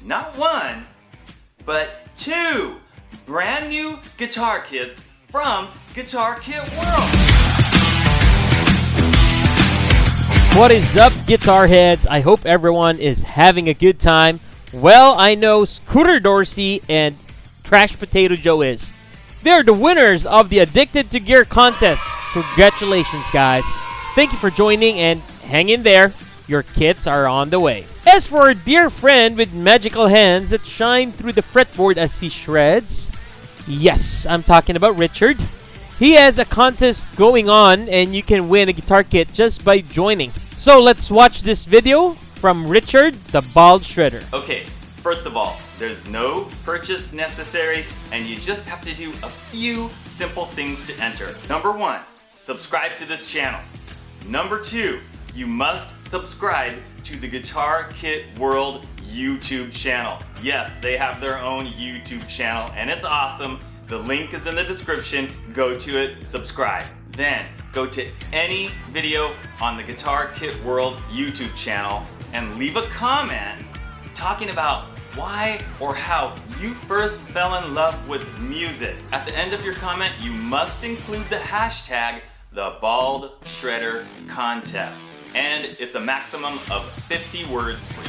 not one, but two brand new guitar kits from Guitar Kit World. What is up, guitar heads? I hope everyone is having a good time. Well, I know Scooter Dorsey and Trash Potato Joe is. They're the winners of the Addicted to Gear contest. Congratulations, guys. Thank you for joining and hang in there. Your kits are on the way. As for our dear friend with magical hands that shine through the fretboard as he shreds, yes, I'm talking about Richard. He has a contest going on and you can win a guitar kit just by joining. So let's watch this video from Richard the Bald Shredder. Okay, first of all, there's no purchase necessary and you just have to do a few simple things to enter. Number 1, subscribe to this channel. Number 2, you must subscribe to the Guitar Kit World YouTube channel. Yes, they have their own YouTube channel and it's awesome. The link is in the description. Go to it, subscribe. Then go to any video on the Guitar Kit World YouTube channel and leave a comment talking about why or how you first fell in love with music. At the end of your comment, you must include the hashtag #TheBaldShredderContest. And it's a maximum of 50 words for